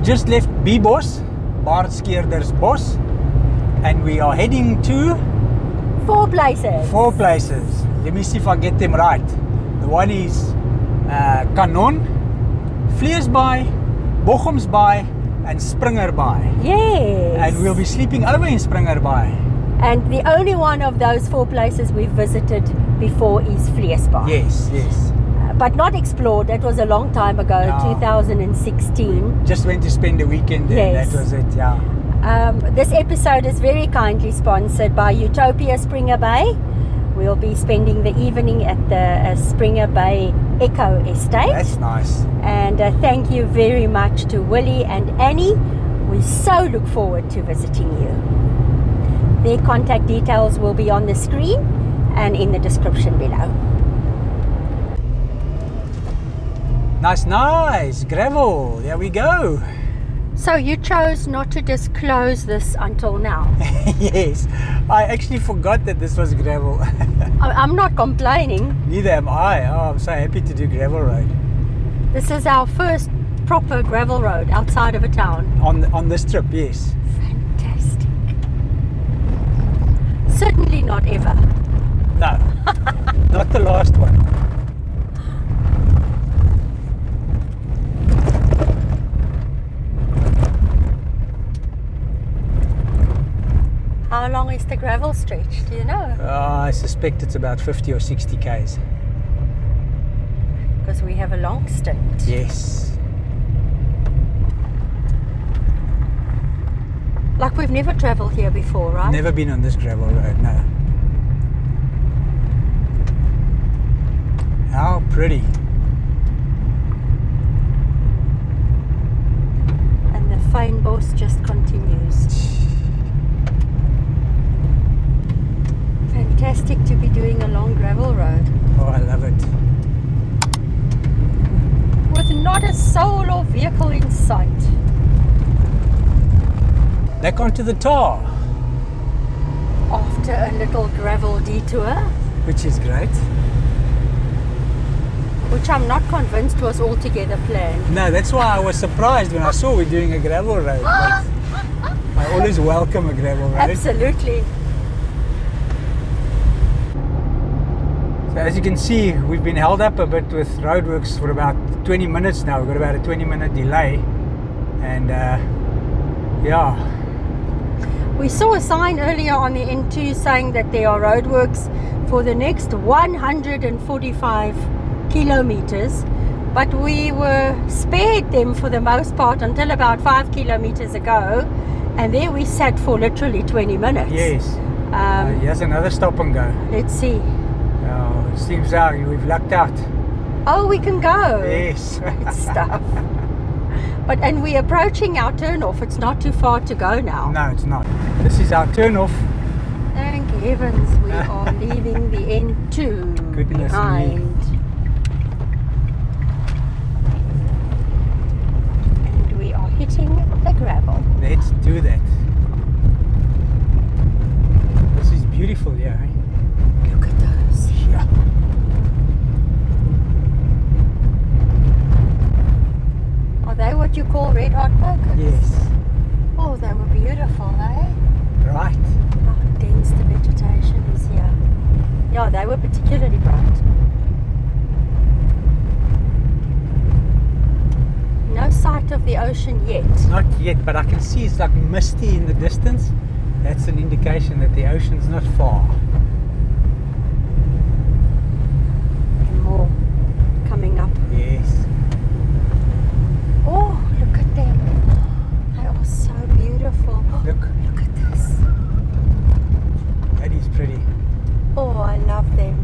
just left Bos, Bos, and we are heading to 4 places. 4 places. Let me see if I get them right. The one is Kanon, Vleesbaai, Boggomsbaai, and Springerbaai. Yes. And we'll be sleeping over in Springerbaai. And the only one of those 4 places we've visited before is Vleesbaai. Yes, yes. But not explored. That was a long time ago, No. 2016. Just went to spend a weekend there. Yes. That was it, yeah. This episode is very kindly sponsored by Utopia Springerbaai. We'll be spending the evening at the Springerbaai Eco Estate. That's nice. And thank you very much to Willie and Annie. We so look forward to visiting you. Their contact details will be on the screen and in the description below. Nice, nice. Gravel. There we go. So you chose not to disclose this until now. Yes. I actually forgot that this was gravel. I'm not complaining. Neither am I. Oh, I'm so happy to do gravel road. This is our first proper gravel road outside of a town. On this trip, yes. Fantastic. Certainly not ever. No. Not the last one. How long is the gravel stretch? Do you know? I suspect it's about 50 or 60 k's. Because we have a long stint. Yes. Like we've never travelled here before, right? Never been on this gravel road, no. How pretty. And the fynbos just continues. Fantastic to be doing a long gravel road. Oh, I love it. With not a soul or vehicle in sight. Back onto the tar. After a little gravel detour, Which is great. which I'm not convinced was altogether planned. No, that's why I was surprised when I saw we're doing a gravel road. But I always welcome a gravel road. Absolutely. So as you can see, we've been held up a bit with roadworks for about 20 minutes now. We've got about a 20-minute delay. And yeah. We saw a sign earlier on the N2 saying that there are roadworks for the next 145 kilometers, but we were spared them for the most part until about 5 kilometers ago, and there we sat for literally 20 minutes. Yes. Here's another stop and go. Let's see. Oh, it seems we've lucked out. Oh, we can go. Yes. Good stuff. And we're approaching our turn-off. It's not too far to go now. No, it's not. This is our turn-off. Thank heavens we are leaving the N2 Goodness behind. me. And we are hitting the gravel. Let's do that. This is beautiful here. Eh? Look at those. Yeah. Are they what you call red hot pockets? Yes. Oh, they were beautiful, eh? Right. How dense the vegetation is here. Yeah, they were particularly bright. No sight of the ocean yet. Not yet, but I can see it's like misty in the distance. That's an indication that the ocean's not far. And more coming up. Yes. Oh, look at them. They are so beautiful. Look at this. That is pretty. Oh, I love them.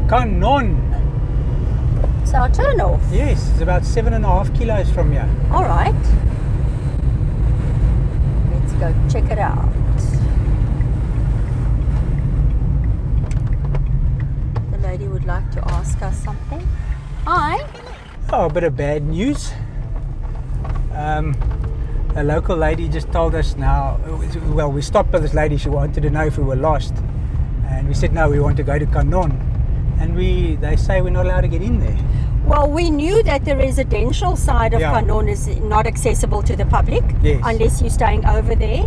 Kanon. It's our turn off. Yes, it's about 7.5 kilos from here. All right. Let's go check it out. The lady would like to ask us something. Hi. Oh, a bit of bad news. A local lady just told us now, well, we stopped by this lady, she wanted to know if we were lost. And we said, no, we want to go to Canon. And they say we're not allowed to get in there. Well, we knew that the residential side of Yeah. Canon is not accessible to the public Yes. unless you're staying over there.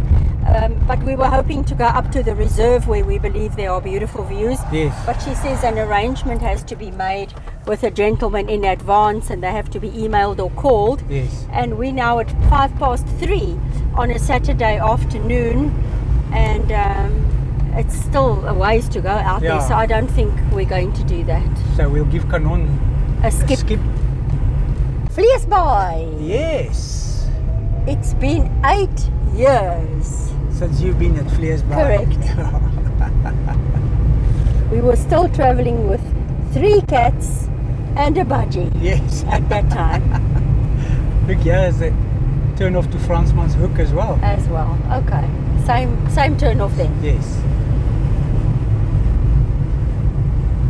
But we were hoping to go up to the reserve where we believe there are beautiful views. Yes. But she says an arrangement has to be made with a gentleman in advance and they have to be emailed or called. Yes. And we're now at 3:05 on a Saturday afternoon, and it's still a ways to go out there, Yeah. so I don't think we're going to do that. So we'll give Canon A a skip. skip. Vleesbaai. Yes. It's been 8 years. Since you've been at Vleesbaai. Correct. We were still traveling with 3 cats and a budgie Yes. at that time Look, here is the turn off to Fransmanshoek as well. as well. Okay, same turn off then. Yes.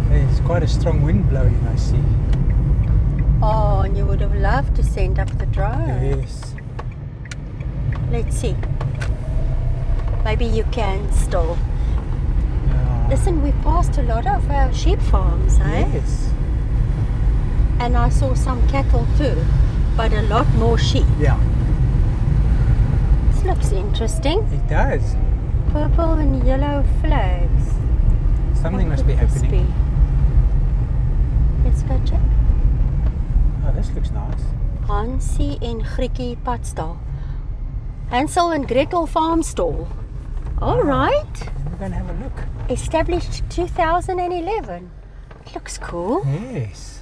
There's quite a strong wind blowing, I see. Oh, and you would have loved to send up the drone. Yes. Let's see. Maybe you can still. Yeah. Listen, we passed a lot of sheep farms, eh? Yes. And I saw some cattle too, but a lot more sheep. Yeah, This looks interesting. it does. Purple and yellow flags. Something What must be could this happening. Let's go check. Oh, this looks nice. Hansie en Grietjie padstal. Hansel and Gretel farm stall. All right. Then we're going to have a look. Established 2011. Looks cool. Yes.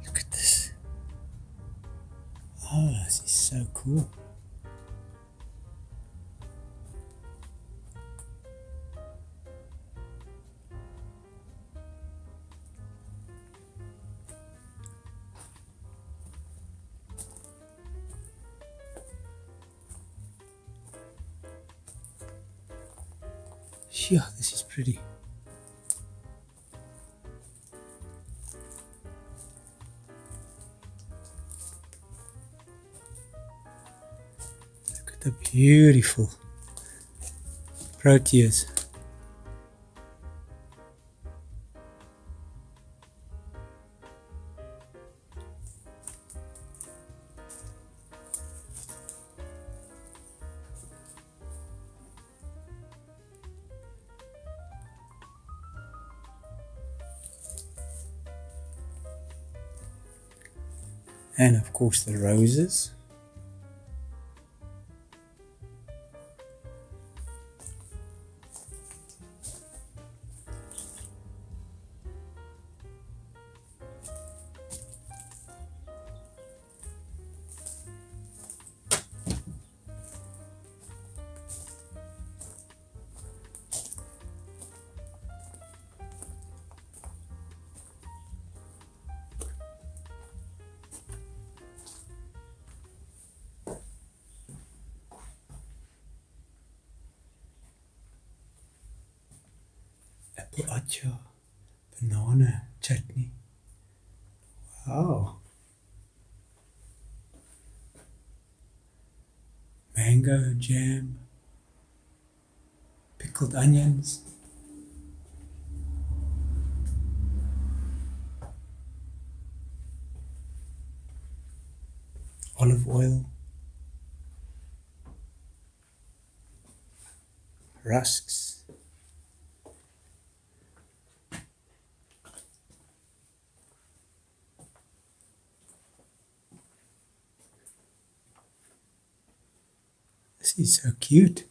Look at this. Oh, this is so cool. Yeah, this is pretty. Look at the beautiful proteas. And of course the roses. Apple achar, banana chutney. Wow. Mango jam, pickled onions. Olive oil. Rusks. This is so cute.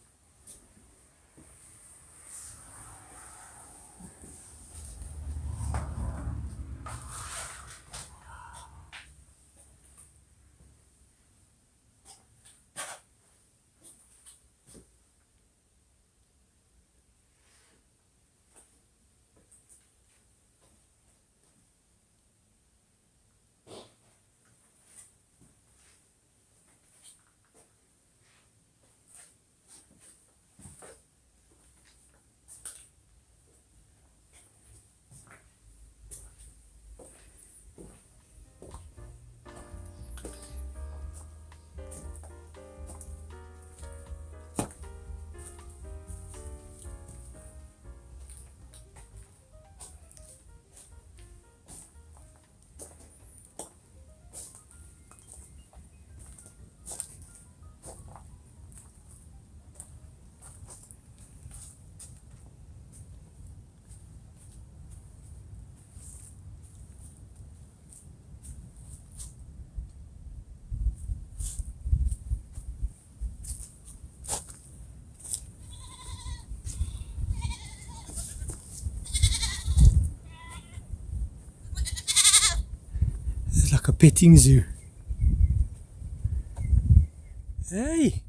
like a petting zoo. Hey!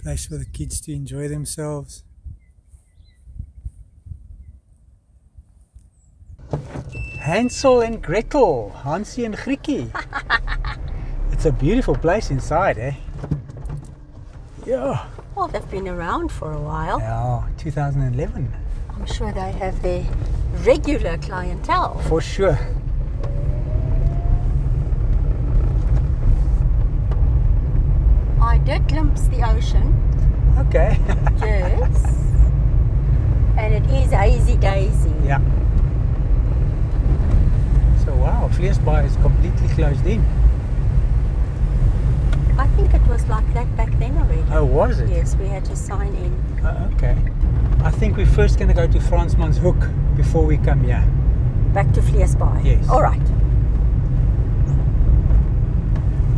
Place for the kids to enjoy themselves. Hansel and Gretel, Hansie and Grietjie. It's a beautiful place inside, eh? Yeah. Well, they've been around for a while. Yeah, 2011. I'm sure they have their regular clientele. For sure. I did glimpse the ocean. Okay. Yes. And it is hazy daisy. Yeah. So wow, Vleesbaai is completely closed in. I think it was like that back then already. Oh, was it? Yes, we had to sign in. Okay. I think we're first going to go to Fransmanshoek before we come here. Back to Vleesbaai. Yes. All right.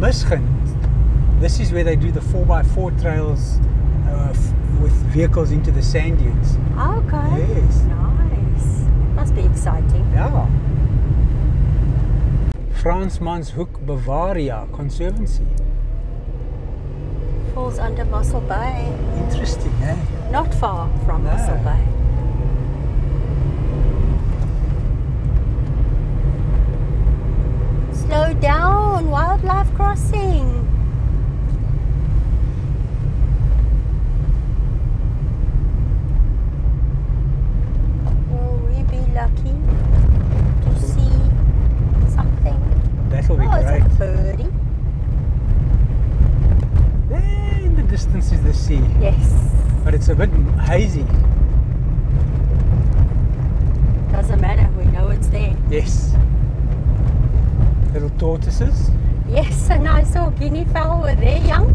Misschien, this is where they do the 4x4 trails with vehicles into the sand dunes. Okay. Yes. Nice. Must be exciting. Yeah. Fransmanshoek Bavaria Conservancy. Falls under Mossel Bay. Interesting, eh? Not far from No. Mossel Bay. Slow down, wildlife crossing. Will we be lucky to see something? That'll be Oh, great. it's a birdie. There in the distance is the sea, Yes. but it's a bit hazy. Doesn't matter, we know it's there. Yes. Little tortoises. Yes, and I saw guinea fowl were there young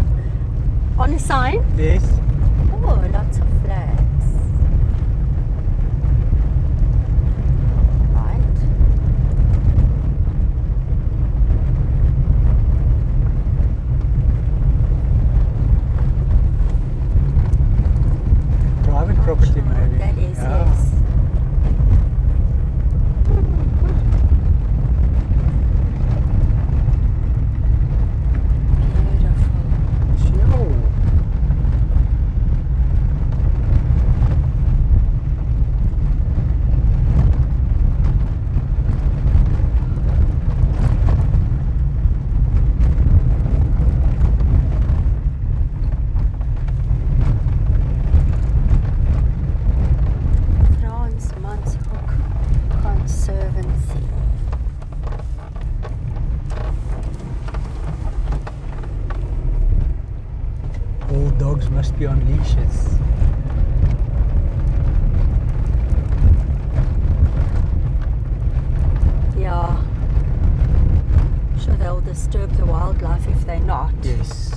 on a sign. Yes. Oh, lots of flags. Right. Private property maybe. That is, Yeah. yes. Beautiful. Chill. Fransmanshoek Conservancy. All dogs must be on leashes. Yeah. Sure, they'll disturb the wildlife if they're not. Yes.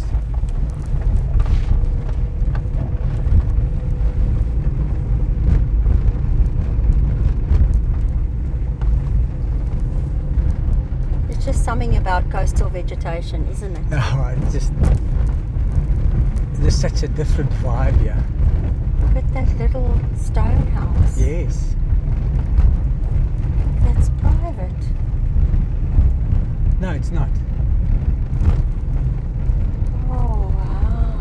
It's just something about coastal vegetation, isn't it? Oh, it's just such a different vibe here. Look at that little stone house. Yes. That's private. No, it's not. Oh, wow.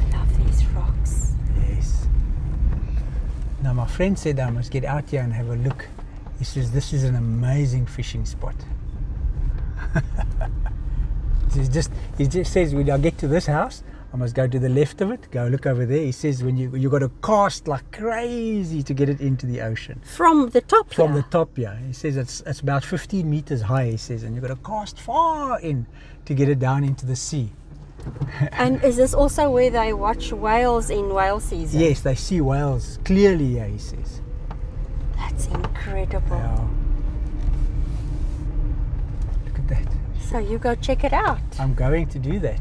I love these rocks. Yes. Now my friend said I must get out here and have a look. He says this is an amazing fishing spot. He just says when I get to this house, I must go to the left of it, go look over there. He says when you got to cast like crazy to get it into the ocean. From the top From here. the top, yeah. He says it's about 15 meters high, he says, and you've got to cast far in to get it down into the sea. And is this also where they watch whales in whale season? Yes, they see whales clearly here, he says. That's incredible. Yeah. Look at that. So you go check it out. I'm going to do that.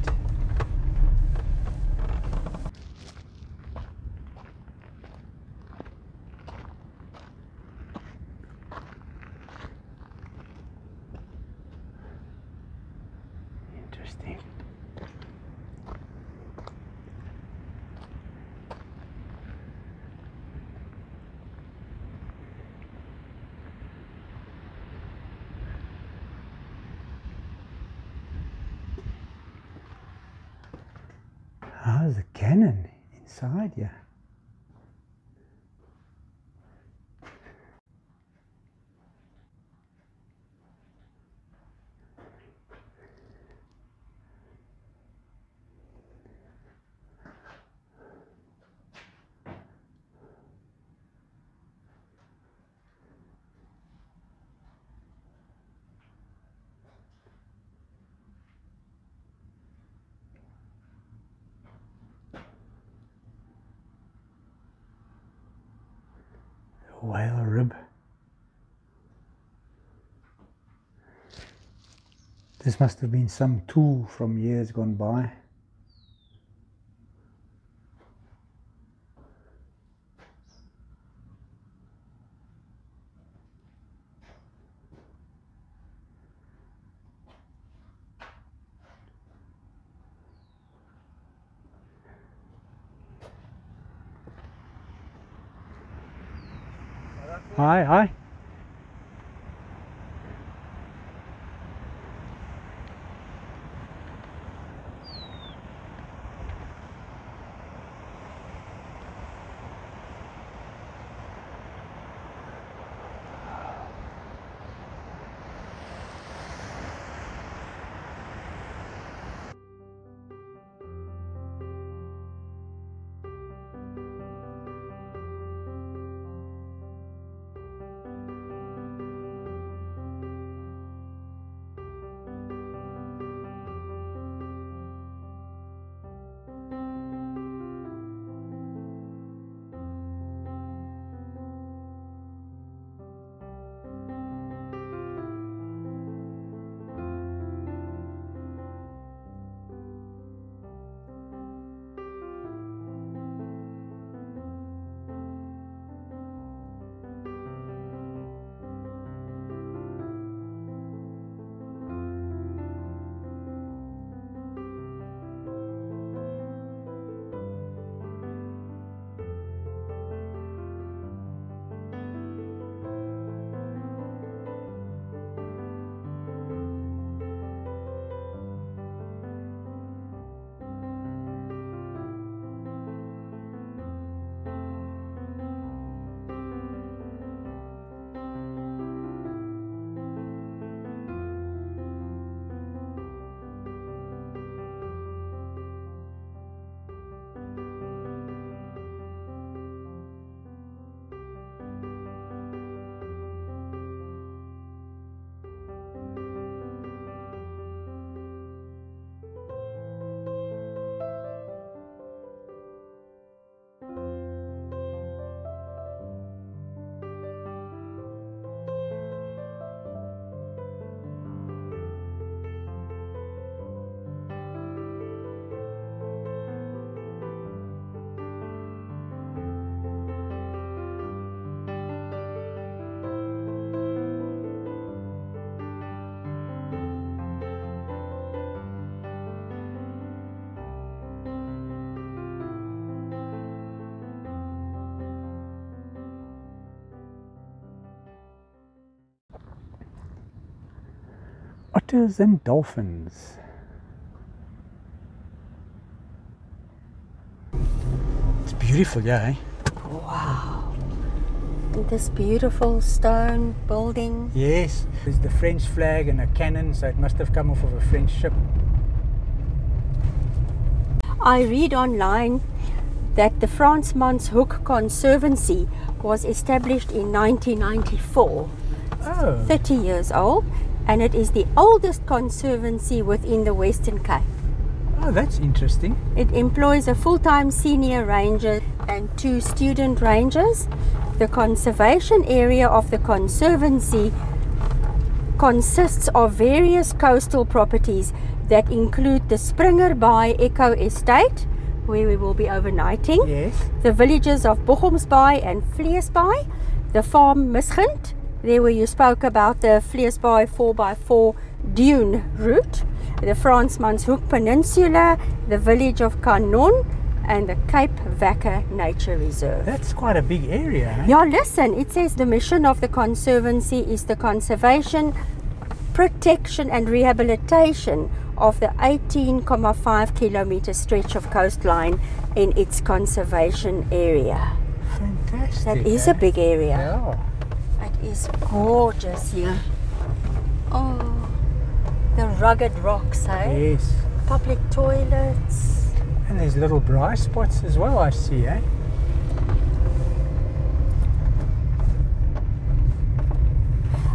Interesting. Ah, there's a cannon inside here. Whale rib. This must have been some tool from years gone by. Hi, hi. Otters and dolphins. It's beautiful, yeah, eh? Wow. And this beautiful stone building. Yes, there's the French flag and a cannon, so it must have come off of a French ship. I read online that the Fransmanshoek Conservancy was established in 1994. Oh. 30 years old, and it is the oldest conservancy within the Western Cape. Oh, that's interesting. It employs a full-time senior ranger and 2 student rangers. The conservation area of the conservancy consists of various coastal properties that include the Springerbaai Eco Estate, where we will be overnighting. Yes. The villages of Boggomsbaai and Vleesbaai, the farm Misgint, there where you spoke about the Vleesbaai 4x4 dune route, the Fransmanshoek Peninsula, the village of Kanon, and the Cape Vaca Nature Reserve. That's quite a big area. Eh? Yeah, listen, it says the mission of the Conservancy is the conservation, protection and rehabilitation of the 18.5 kilometer stretch of coastline in its conservation area. Fantastic. That is a big area. Yeah. It is gorgeous here. Oh, the rugged rocks, eh? Yes. Public toilets. And there's little braai spots as well, I see, eh?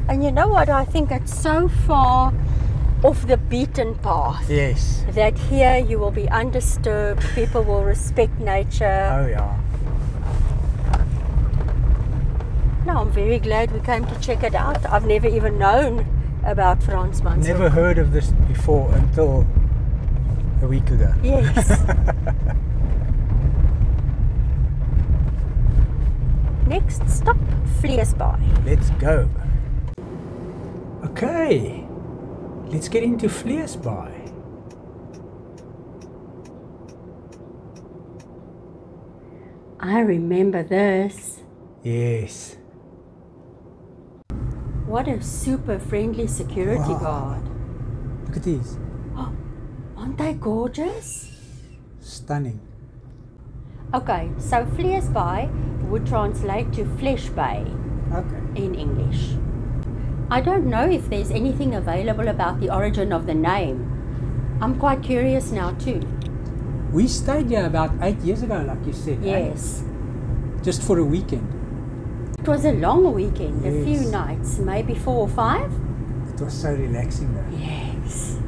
And you know what? I think it's so far off the beaten path. Yes. That here you will be undisturbed, people will respect nature. Oh, yeah. No, I'm very glad we came to check it out. I've never even known about Fransmanshoek. Never heard of this before until a week ago. Yes. Next stop, Vleesbaai. Let's go. Okay, let's get into Vleesbaai. I remember this. Yes. What a super friendly security guard. Look at these. Oh, aren't they gorgeous? Stunning. Okay, so Vleesbaai would translate to Flesh Bay Okay. in English. I don't know if there's anything available about the origin of the name. I'm quite curious now too. We stayed here about 8 years ago, like you said. Yes. Eh? Just for a weekend. It was a long weekend, a Yes. few nights, maybe 4 or 5. It was so relaxing though. Yes.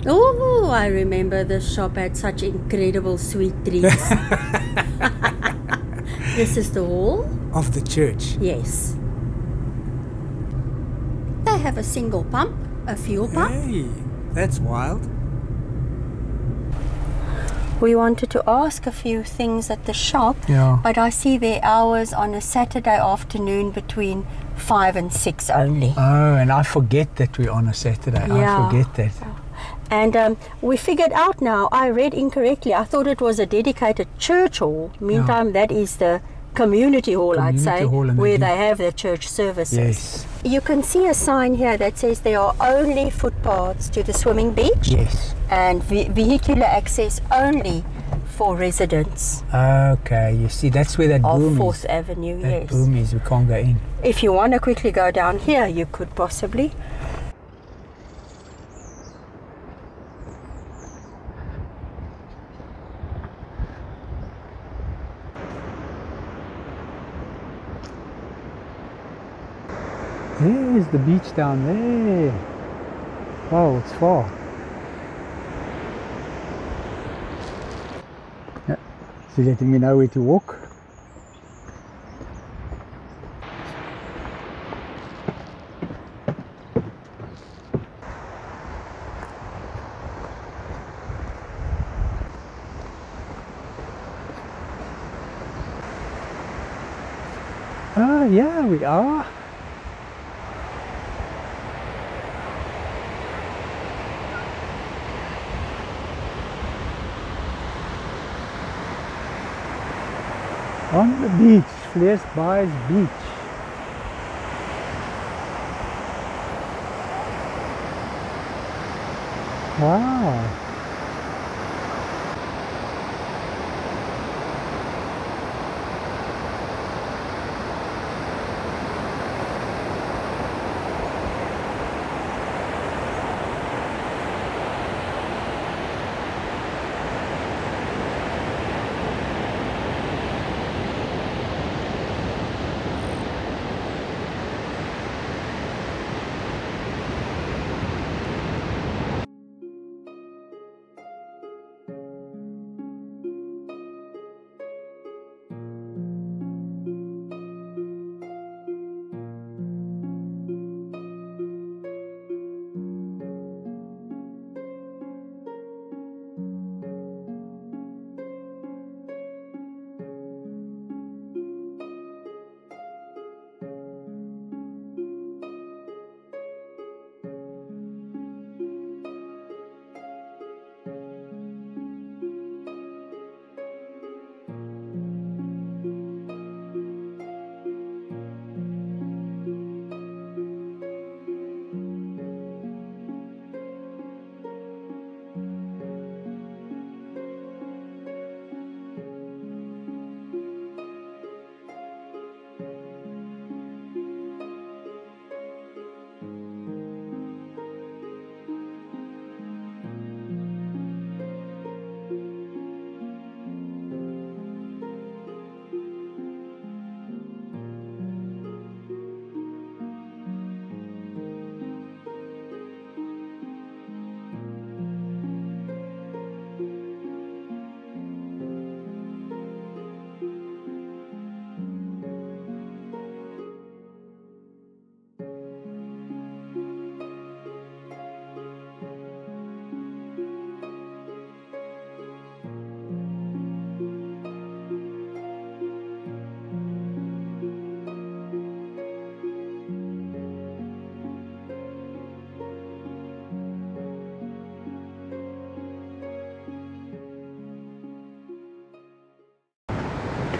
Oh, I remember this shop had such incredible sweet treats. This is the hall? Of the church. Yes. They have a single pump, a fuel pump. Hey, that's wild. We wanted to ask a few things at the shop, Yeah. but I see their hours on a Saturday afternoon between 5 and 6 only. Oh, and I forget that we're on a Saturday. Yeah. I forget that. And we figured out now, I read incorrectly. I thought it was a dedicated church hall. Meantime, that is the community hall, I'd say, Community hall, and where they they have their church services. Yes. You can see a sign here that says there are only footpaths to the swimming beach Yes. and vehicular access only for residents Okay, you see, that's where that of boom 4th is. Avenue, That yes. boom is, we can't go in. If you want to quickly go down here, you could possibly. There's the beach down there. Wow, it's far. Yeah, she's letting me know where to walk. Ah, yeah, we are. On the beach, Vleesbaai's beach. Wow.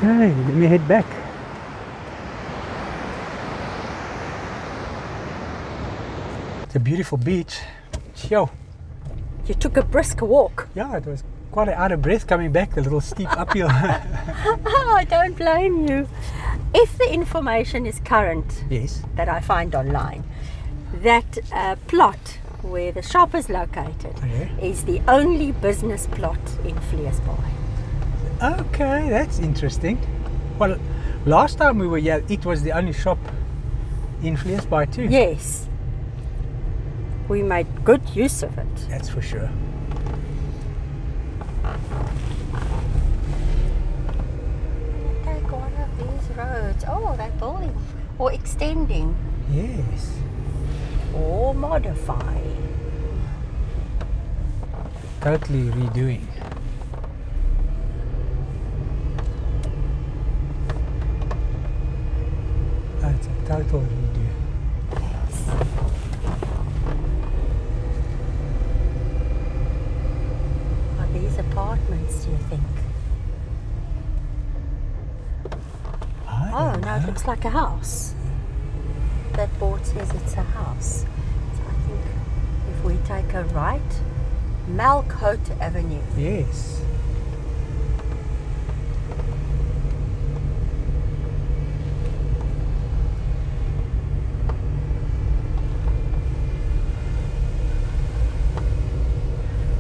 Okay, let me head back. It's a beautiful beach. Yo. You took a brisk walk. Yeah, it was quite out of breath coming back, the little steep uphill. I don't blame you. If the information is current, Yes. that I find online, that plot where the shop is located Okay. is the only business plot in Vleesbaai. Okay, that's interesting. Well, last time we were here, it was the only shop in Vleesbaai too. Yes. We made good use of it. That's for sure. Take one of these roads. Oh, they're building or extending Yes. or modifying. Totally redoing. Oh, it's a total redo. Yes. Are these apartments, do you think? I Oh, don't no, it know. looks like a house. That board says it's a house. So I think if we take a right, Malcote Avenue. Yes.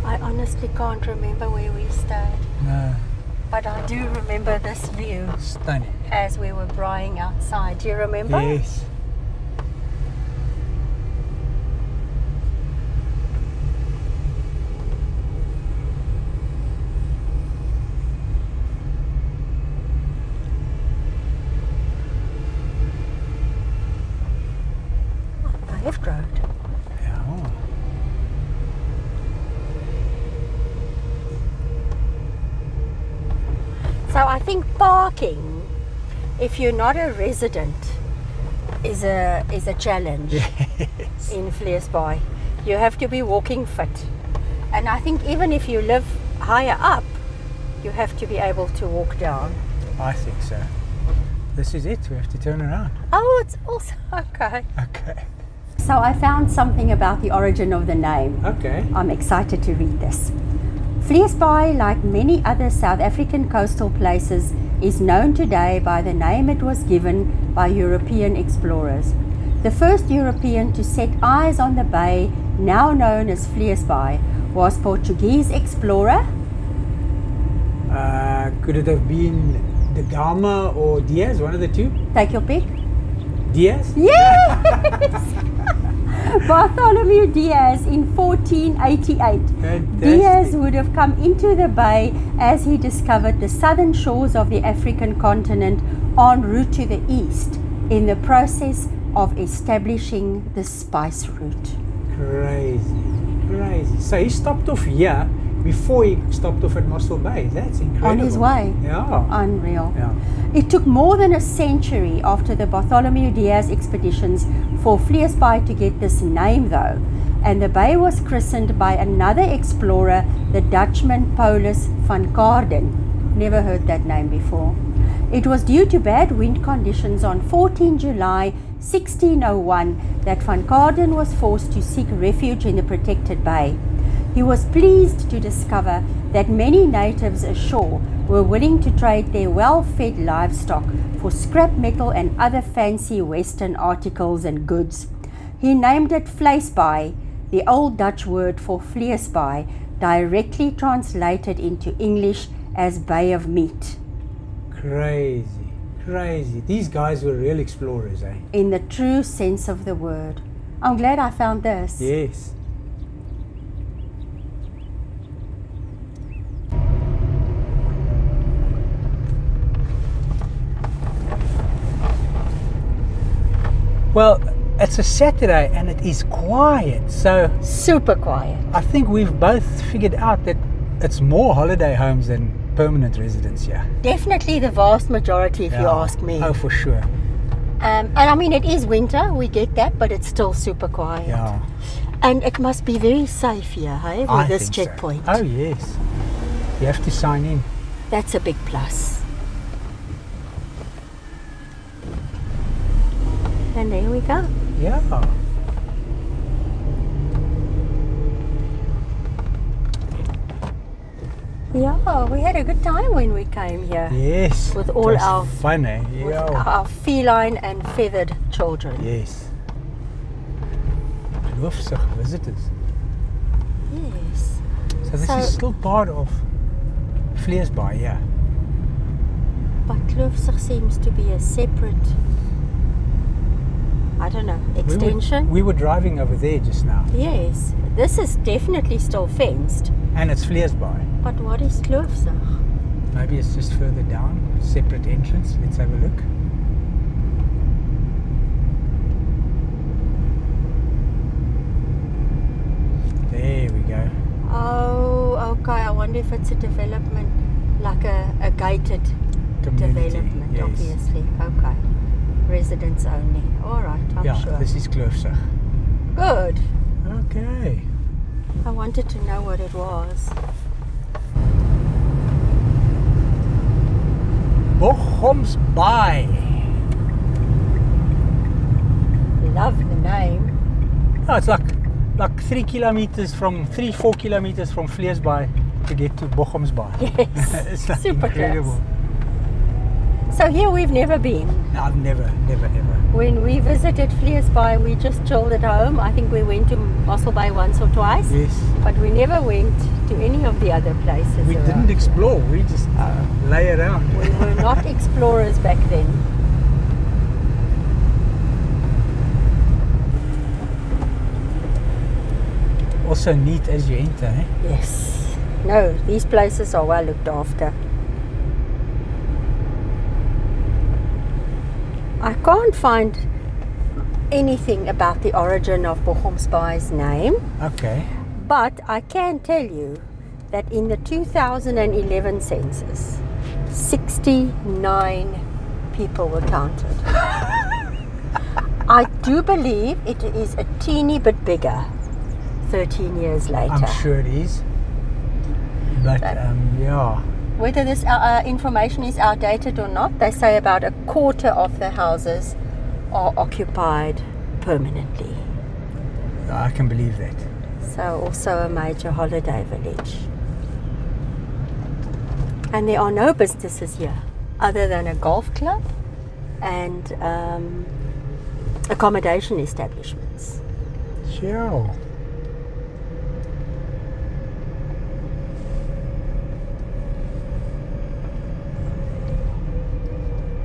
I honestly can't remember where we stayed, No, but I do remember this view stunning. as we were braaiing outside. Do you remember? Yes. Paved road. Yeah. So I think parking, if you're not a resident, is a challenge Yes. in Vleesbaai. You have to be walking fit, and I think even if you live higher up, you have to be able to walk down. I think so. This is it. We have to turn around. Oh, it's also okay. Okay. So I found something about the origin of the name. Okay. I'm excited to read this. Vleesbaai, like many other South African coastal places, is known today by the name it was given by European explorers. The first European to set eyes on the bay, now known as Vleesbaai, was Portuguese explorer. Could it have been the Gama or Diaz, one of the two? Take your pick. Diaz? Yes! Bartholomew Diaz in 1488. Fantastic. Diaz would have come into the bay as he discovered the southern shores of the African continent en route to the east in the process of establishing the spice route. Crazy. Crazy. So he stopped off here before he stopped off at Mossel Bay. That's incredible. On his way. Yeah. Unreal. Yeah. It took more than a century after the Bartholomew Diaz expeditions for Vleesbaai to get this name though, and the bay was christened by another explorer, the Dutchman Paulus van Carden. Never heard that name before. It was due to bad wind conditions on 14 July 1601 that van Carden was forced to seek refuge in the protected bay. He was pleased to discover that many natives ashore were willing to trade their well-fed livestock for scrap metal and other fancy Western articles and goods. He named it Vleesbaai, the old Dutch word for Vleesbaai, directly translated into English as Bay of Meat. Crazy. Crazy. These guys were real explorers, eh? In the true sense of the word. I'm glad I found this. Yes. Well, it's a Saturday and it is quiet, so Super quiet. I think we've both figured out that it's more holiday homes than permanent residents here. Definitely the vast majority, if you ask me. Oh, for sure. And I mean, it is winter, we get that, but it's still super quiet. Yeah. And it must be very safe here, hey, with I this think so. checkpoint. Oh, yes. You have to sign in. That's a big plus. And there we go. Yeah. Yeah, we had a good time when we came here. Yes. With all it was our fun, eh? With Yeah. our feline and feathered children. Yes. Geloofsig visitors. Yes. So this is still part of Vleesbaai, yeah. But Kloofsig seems to be a separate, I don't know, extension. We were driving over there just now. Yes, this is definitely still fenced. And it's Vleesbaai. But what is Kloofsig? Maybe it's just further down, separate entrance. Let's have a look. There we go. Oh, okay. I wonder if it's a development, like a gated Community, development, yes. obviously. Okay. Residents only. All right, I'm Yeah, sure. this is Kloofsig. Good. Okay. I wanted to know what it was. Boggomsbaai. Love the name. Oh, it's like 4 kilometers from Vleesbaai to get to Boggomsbaai. Yes. It's like Super incredible. close. So here we've never been. No, I've never ever. When we visited Vleesbaai, we just chilled at home. I think we went to Mosselbaai once or twice. Yes. But we never went to any of the other places. We around didn't here. explore, we just lay around. We were not explorers back then. Also neat as you enter, eh? Yes. No, these places are well looked after. I can't find anything about the origin of Boggomsbaai's name, Okay. but I can tell you that in the 2011 census, 69 people were counted. I do believe it is a teeny bit bigger 13 years later. I'm sure it is. But yeah. Whether this information is outdated or not, they say about a quarter of the houses are occupied permanently. I can believe that. So also a major holiday village. And there are no businesses here other than a golf club and accommodation establishments. Sure.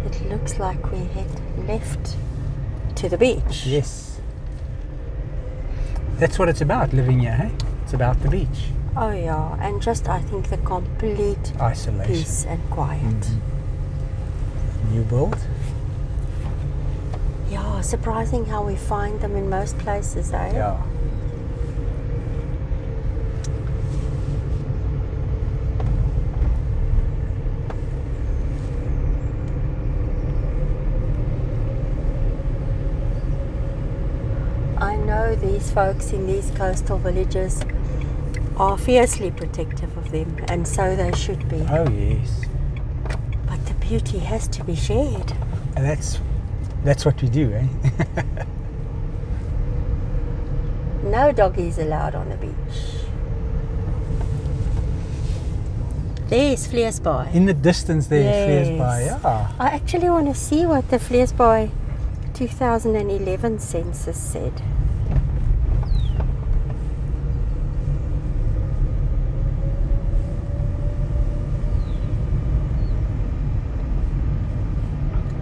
It looks like we head left to the beach. Yes. That's what it's about, living here, eh? It's about the beach. Oh yeah, and just I think the complete Isolation. peace and quiet. New build. Yeah, surprising how we find them in most places, eh? Yeah. I know these folks in these coastal villages are fiercely protective of them, and so they should be. Oh yes. But the beauty has to be shared. And that's what we do, eh? No doggies allowed on the beach. There's Vleesbaai. In the distance there, Yes. Vleesbaai, yeah. I actually want to see what the Vleesbaai 2011 census said.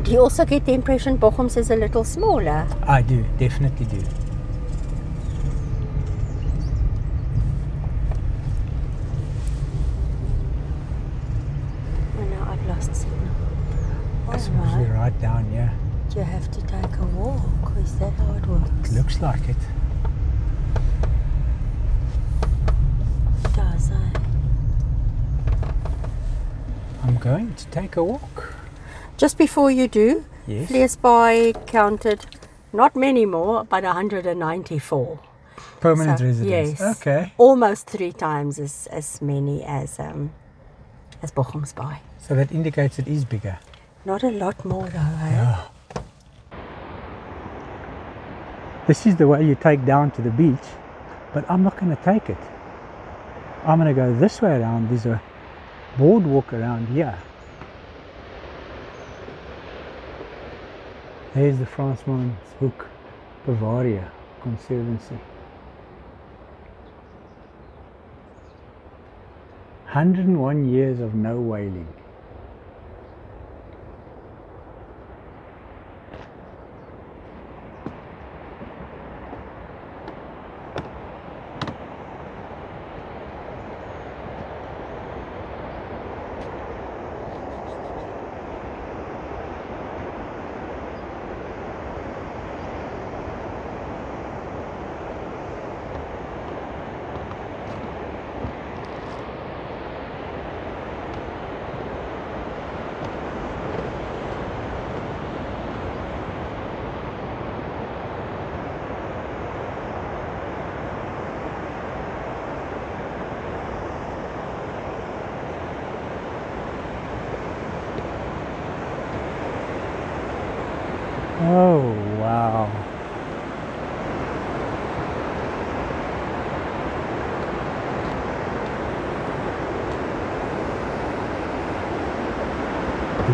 Do you also get the impression Boggom's is a little smaller? I do, definitely do. Oh no, I've lost signal. I suppose we're right down here. You have to take a walk. Is that how it works? It looks like it. Does it? I'm going to take a walk. Just before you do, Yes. Vleesbaai counted not many more, but 194. Permanent So, residents. yes. Okay. Almost 3 times as many as Boggomsbaai. So that indicates it is bigger. Not a lot more though, eh? Yeah. This is the way you take down to the beach, but I'm not going to take it. I'm going to go this way around. There's a boardwalk around here. There's the Fransmanshoek Bavaria Conservancy. 101 years of no whaling. Oh, wow.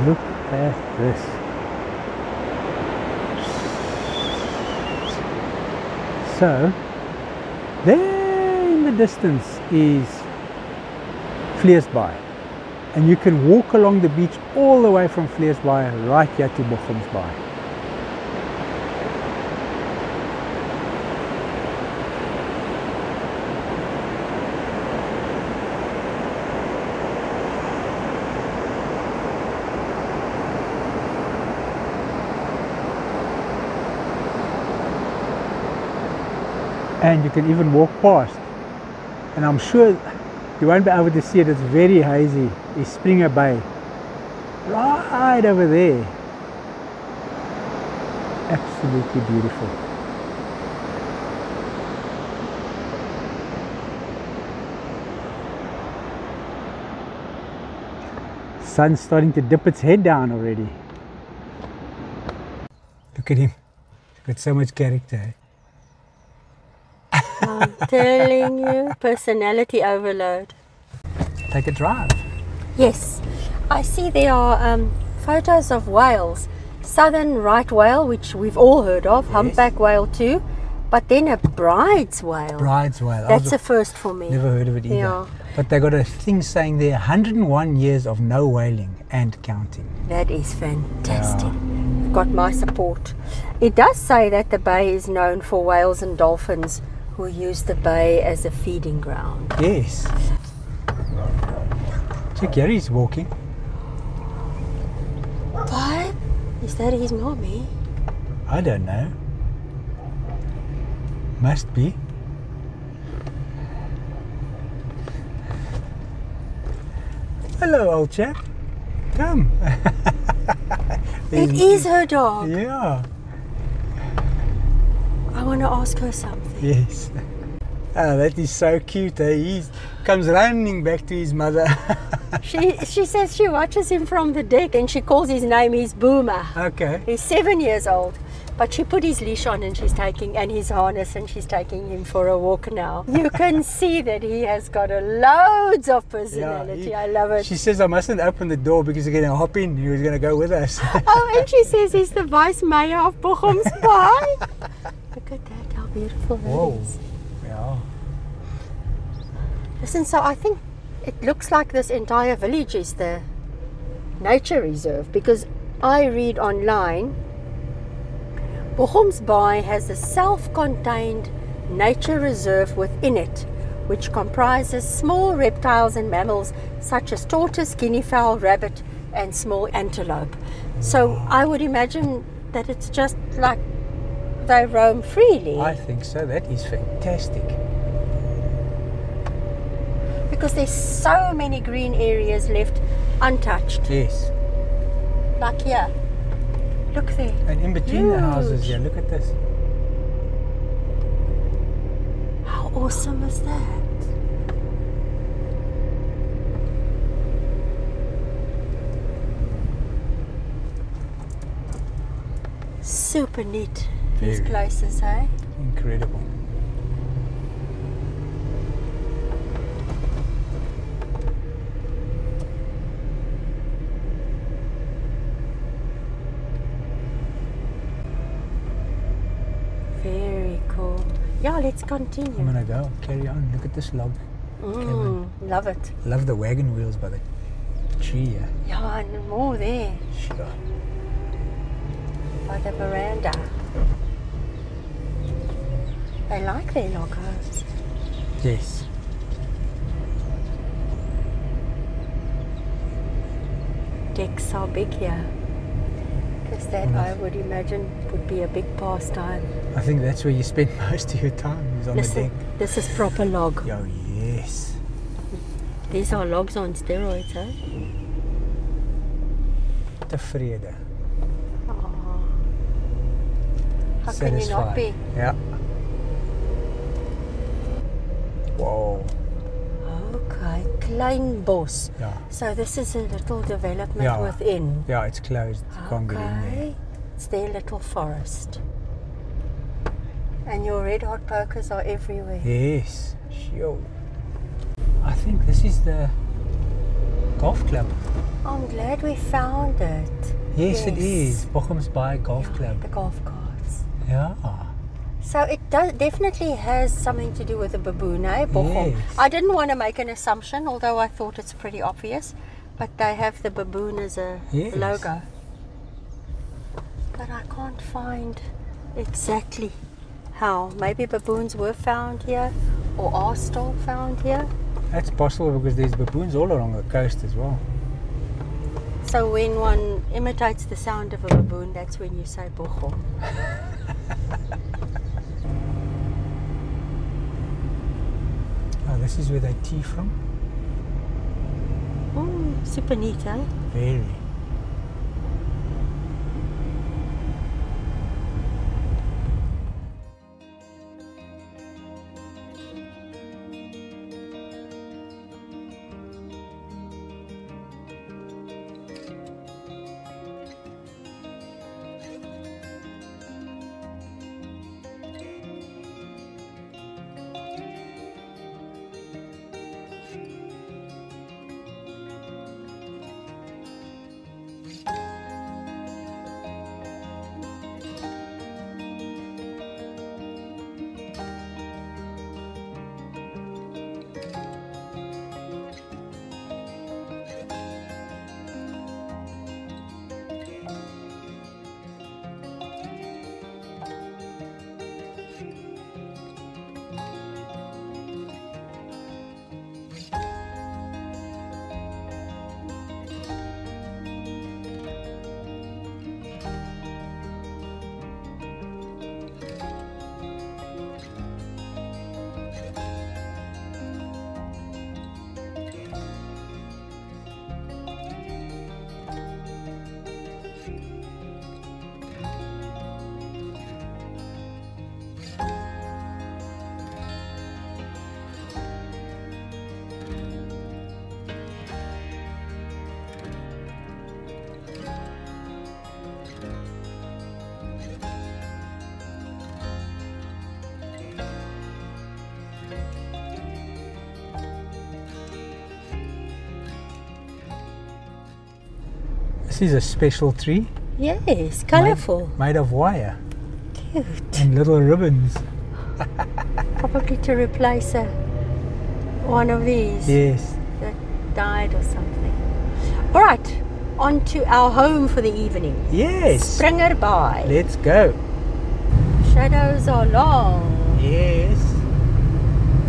Look at this. So, there in the distance is Vleesbaai. And you can walk along the beach all the way from Vleesbaai right here to Boggomsbaai. And you can even walk past, and I'm sure you won't be able to see it, it's very hazy, is Springerbaai right over there. Absolutely beautiful. Sun's starting to dip its head down already. Look at him, he's got so much character. Eh? I'm telling you, personality overload. Take a drive. Yes, I see there are photos of whales. Southern right whale, which we've all heard of, yes. Humpback whale too, but then a bride's whale. Bride's whale. That's a first for me. Never heard of it either. Yeah. But they got a thing saying there 101 years of no whaling and counting. That is fantastic. Yeah. Got my support. It does say that the bay is known for whales and dolphins who use the bay as a feeding ground. Yes. So Gary's walking. What? Is that his mommy? I don't know. Must be. Hello, old chap. Come. It is her dog. Yeah. I want to ask her something. Yes. Oh, that is so cute. Eh? He comes running back to his mother. She says she watches him from the deck and she calls his name, he's Boomer. Okay. He's 7 years old. But she put his leash on and his harness, and she's taking him for a walk now. You can see that he has got loads of personality. Yeah, I love it. She says I mustn't open the door because he's going to hop in. He was going to go with us. Oh, and she says he's the vice mayor of Boggomsbaai. Look at that, how beautiful that is. Yeah. Listen, so I think it looks like this entire village is the nature reserve, because I read online Boggomsbaai has a self-contained nature reserve within it, which comprises small reptiles and mammals such as tortoise, guinea fowl, rabbit and small antelope. So I would imagine that it's just like they roam freely. I think so. That is fantastic. Because there's so many green areas left untouched. Yes. Like here. Look there. And in between the houses here, look at this. How awesome is that? Super neat. These places, eh? Incredible. Very cool. Yeah, let's continue. I'm gonna go. Carry on. Look at this log. Love it. Love the wagon wheels by the tree. Yeah, and more there. Sure. By the veranda. I like their log homes. Yes. Decks are big here. Because that, I would imagine, would be a big pastime. I think that's where you spend most of your time, is on the deck. This is proper log. Oh, yes. These are logs on steroids, eh? Tevrede. Oh. How can you not be? Yeah. Whoa. Okay, klein bos. Yeah. So this is a little development within. Yeah, it's closed. You can't get in there. It's their little forest. And your red hot pokers are everywhere. Yes. Sure. I think this is the golf club. I'm glad we found it. Yes, it is. Boggomsbaai Golf Club. The golf carts. Yeah. So it definitely has something to do with the baboon, eh? Boggom. Yes. I didn't want to make an assumption, although I thought it's pretty obvious. But they have the baboon as a logo. But I can't find exactly how. Maybe baboons were found here or are still found here. That's possible because there's baboons all along the coast as well. So when one imitates the sound of a baboon, that's when you say Boggom. Oh, this is where they tea from? Super neat, eh? Very. This is a special tree. Yes, colourful. Made of wire. Cute. And little ribbons. Probably to replace one of these. Yes. That died or something. Alright, on to our home for the evening. Yes. Springerbaai. Let's go. Shadows are long. Yes.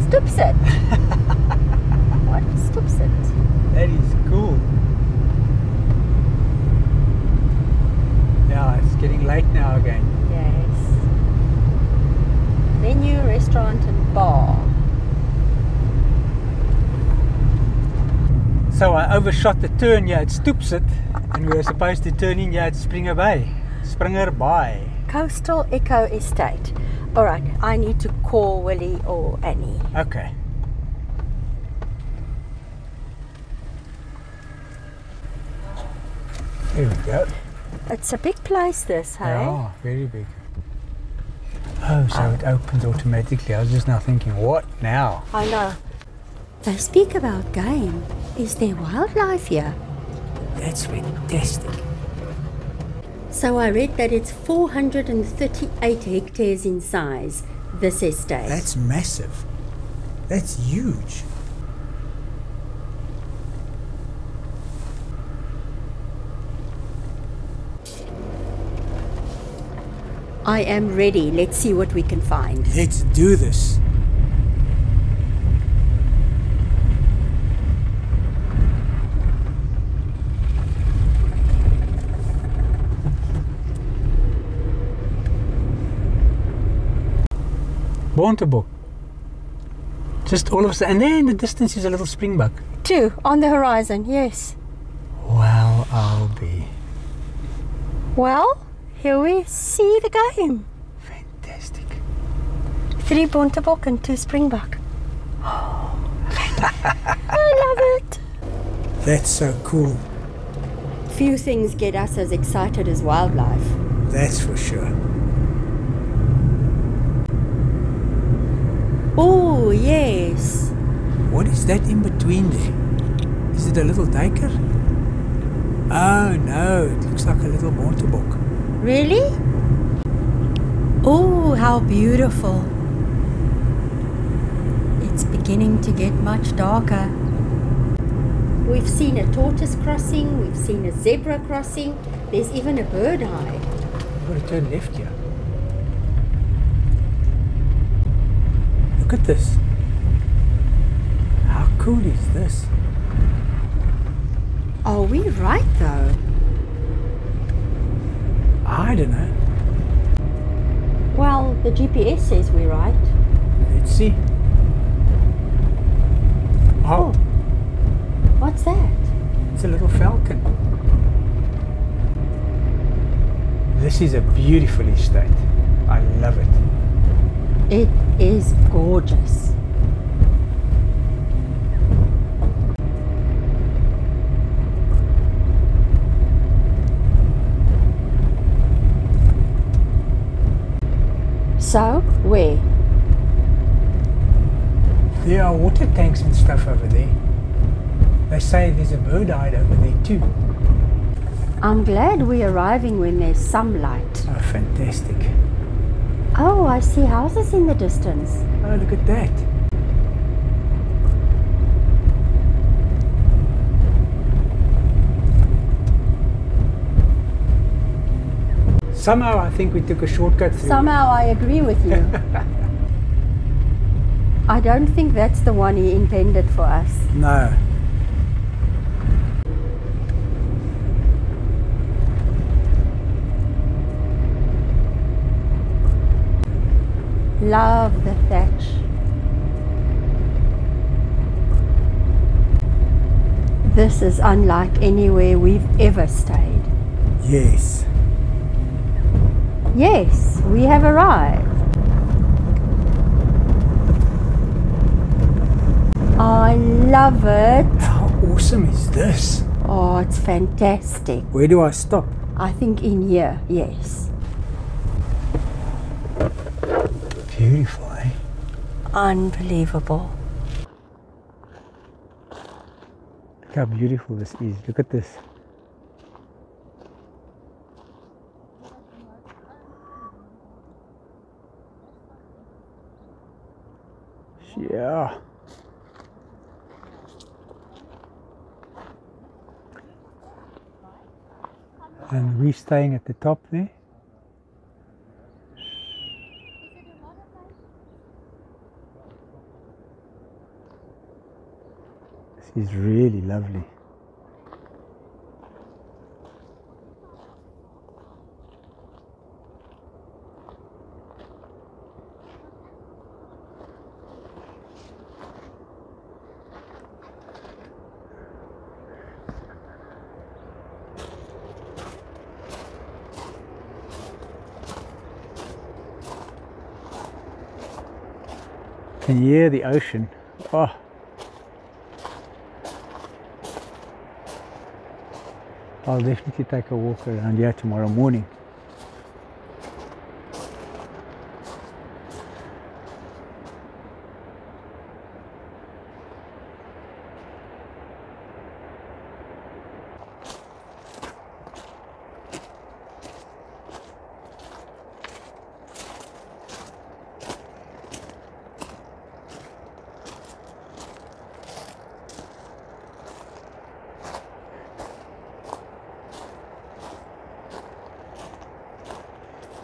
Stoepsit. What? Stoepsit. That is cool. Yeah, it's getting late now again. Yes. Venue, restaurant and bar. So I overshot the turn here at Stoepsit and we were supposed to turn in here at Springerbaai. Coastal Eco Estate. Alright, I need to call Willie or Annie. Okay. There we go. It's a big place this, hey? Yeah, very big. Oh, so it opens automatically. I was just now thinking, what now? I know. They speak about game. Is there wildlife here? That's fantastic. So I read that it's 438 hectares in size, this estate. That's massive. That's huge. I am ready. Let's see what we can find. Let's do this. Bontebok. Just all of a sudden, and there in the distance is a little springbok. 2 on the horizon, yes. Wow, I'll be. Well, here we see the game. Fantastic. 3 bontebok and 2 springbok. Oh, I love it. That's so cool. Few things get us as excited as wildlife. That's for sure. Oh, yes. What is that in between there? Is it a little duiker? Oh no, it looks like a little bontebok. Really? Oh, how beautiful. It's beginning to get much darker. We've seen a tortoise crossing, we've seen a zebra crossing, there's even a bird eye. I've got to turn left here. Look at this. How cool is this? Are we right though? I don't know. Well, the GPS says we're right. Let's see. Oh, What's that? it's a little falcon. This is a beautiful estate. I love it. It is gorgeous. So, where? There are water tanks and stuff over there. They say there's a bird eye over there too. I'm glad we're arriving when there's some light. Oh, fantastic. Oh, I see houses in the distance. Oh, look at that. Somehow I think we took a shortcut through. Somehow I agree with you. I don't think that's the one he intended for us. No. Love the thatch. This is unlike anywhere we've ever stayed. Yes. Yes, we have arrived. I love it. How awesome is this? Oh, it's fantastic. Where do I stop? I think in here, yes. Beautiful, eh? Unbelievable. Look how beautiful this is. Look at this. Yeah. And we're staying at the top there. This is really lovely. Can you hear the ocean? Oh. I'll definitely take a walk around here tomorrow morning.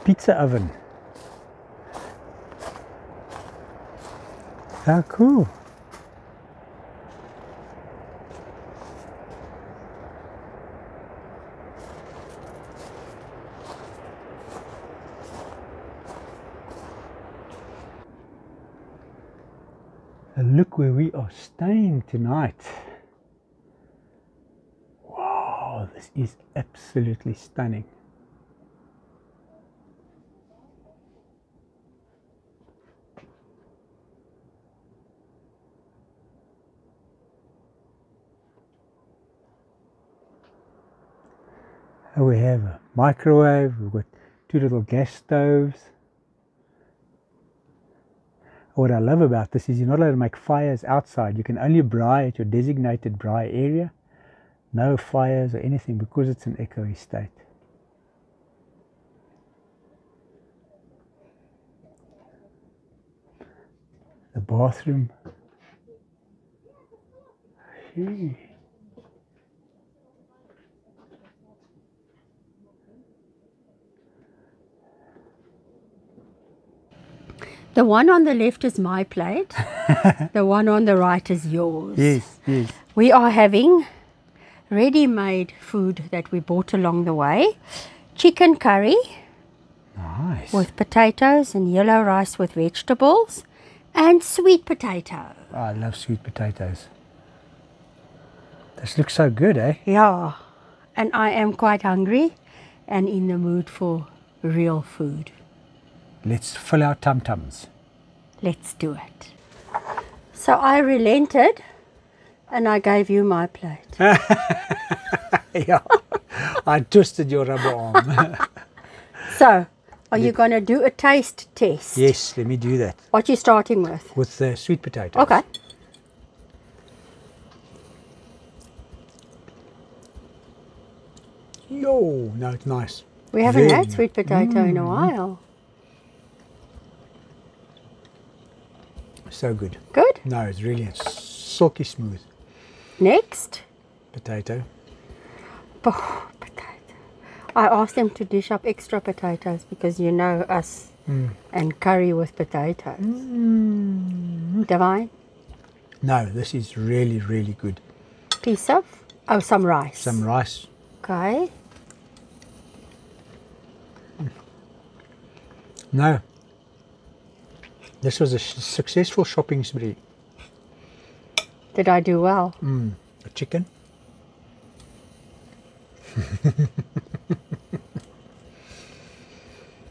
pizza oven. How cool. And look where we are staying tonight. Wow, this is absolutely stunning. And we have a microwave, we've got 2 little gas stoves. What I love about this is you're not allowed to make fires outside. You can only braai at your designated braai area. No fires or anything because it's an eco estate. The bathroom. Gee. The one on the left is my plate. The one on the right is yours. Yes, yes. We are having ready-made food that we bought along the way. Chicken curry. Nice. With potatoes and yellow rice with vegetables. And sweet potato. Oh, I love sweet potatoes. This looks so good, eh? Yeah. And I am quite hungry and in the mood for real food. Let's fill our tum-tums. Let's do it. So I relented and I gave you my plate. Yeah, I twisted your rubber arm. So, are you going to do a taste test? Yes, let me do that. What are you starting with? With the sweet potatoes. Okay. Yo, no, it's nice. We haven't Very had sweet potato in a while. So good. Good. No, it's really silky smooth. Next. Potato. Oh, potato. I asked them to dish up extra potatoes because you know us and curry with potatoes. Divine? No, this is really, really good. Piece of? Oh, some rice. Some rice. Okay. No. This was a successful shopping spree. Did I do well? A chicken.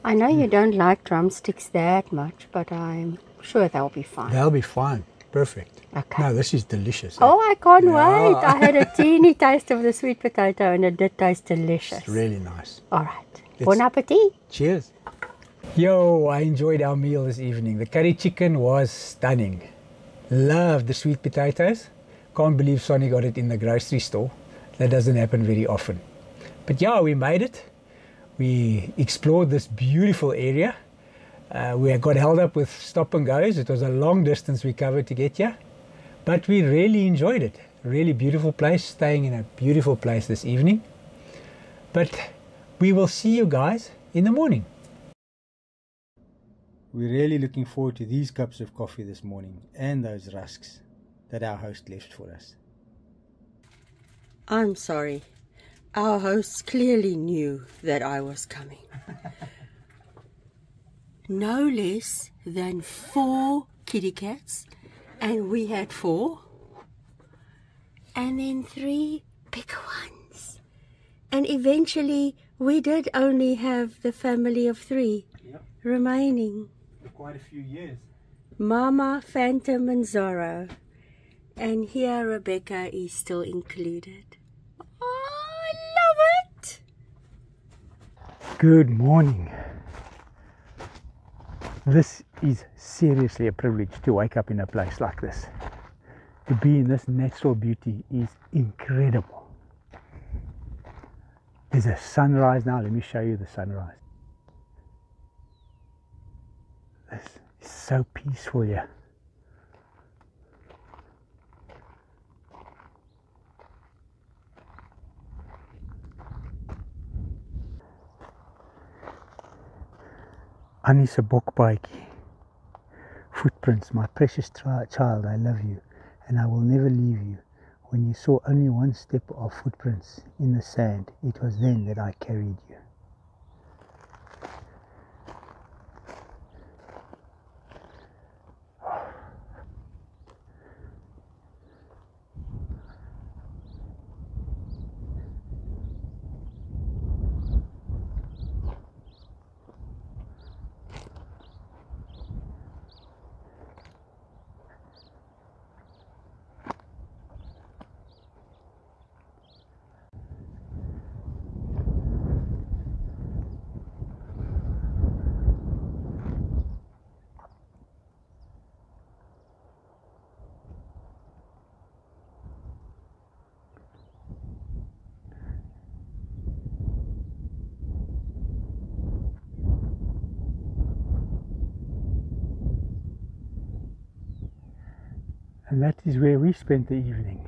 I know you don't like drumsticks that much, but I'm sure they'll be fine. They'll be fine. Perfect. Okay. No, this is delicious. Oh, I can't Yeah. wait. I had a teeny taste of the sweet potato and it did taste delicious. It's really nice. All right. Bon appetit. Cheers. Yo, I enjoyed our meal this evening. The curry chicken was stunning. Loved the sweet potatoes. Can't believe Sonny got it in the grocery store. That doesn't happen very often. But yeah, we made it. We explored this beautiful area. We got held up with stop and goes. It was a long distance we covered to get here. But we really enjoyed it. Really beautiful place, staying in a beautiful place this evening. But we will see you guys in the morning. We're really looking forward to these cups of coffee this morning and those rusks that our host left for us. I'm sorry. Our hosts clearly knew that I was coming. No less than 4 kitty cats, and we had 4. And then 3 bigger ones. And eventually we did only have the family of 3 remaining. For quite a few years. Mama, Phantom and Zorro. And here Rebecca is still included. Oh, I love it! Good morning. This is seriously a privilege to wake up in a place like this. To be in this natural beauty is incredible. There's a sunrise now. Let me show you the sunrise. This is so peaceful here. Annie se bokpaadjie. Footprints, my precious child, I love you, and I will never leave you. When you saw only one step of footprints in the sand, it was then that I carried you. And that is where we spent the evening.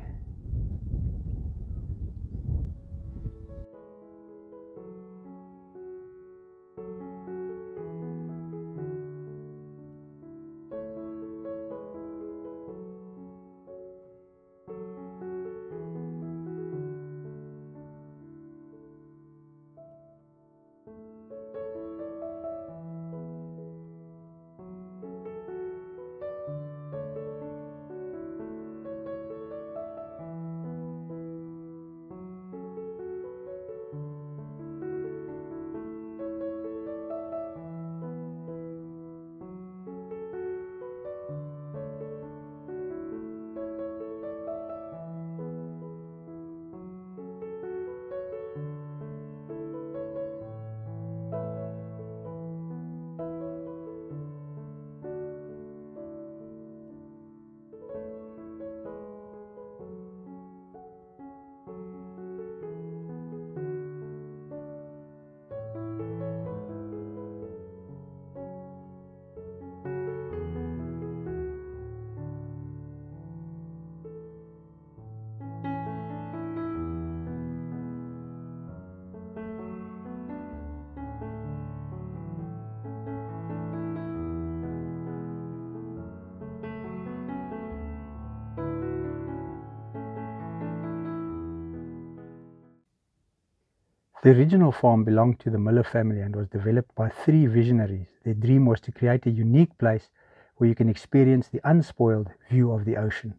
The original farm belonged to the Miller family and was developed by 3 visionaries. Their dream was to create a unique place where you can experience the unspoiled view of the ocean,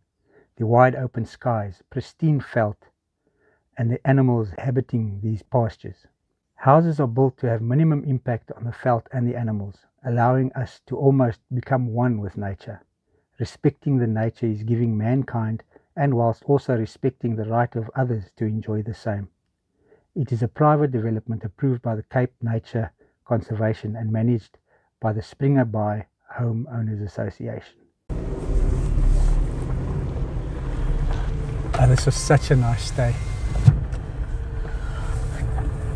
the wide open skies, pristine veld, and the animals inhabiting these pastures. Houses are built to have minimum impact on the veld and the animals, allowing us to almost become one with nature. Respecting the nature is giving mankind, and whilst also respecting the right of others to enjoy the same. It is a private development approved by the Cape Nature Conservation and managed by the Springerbaai Home Owners Association. Oh, this was such a nice stay.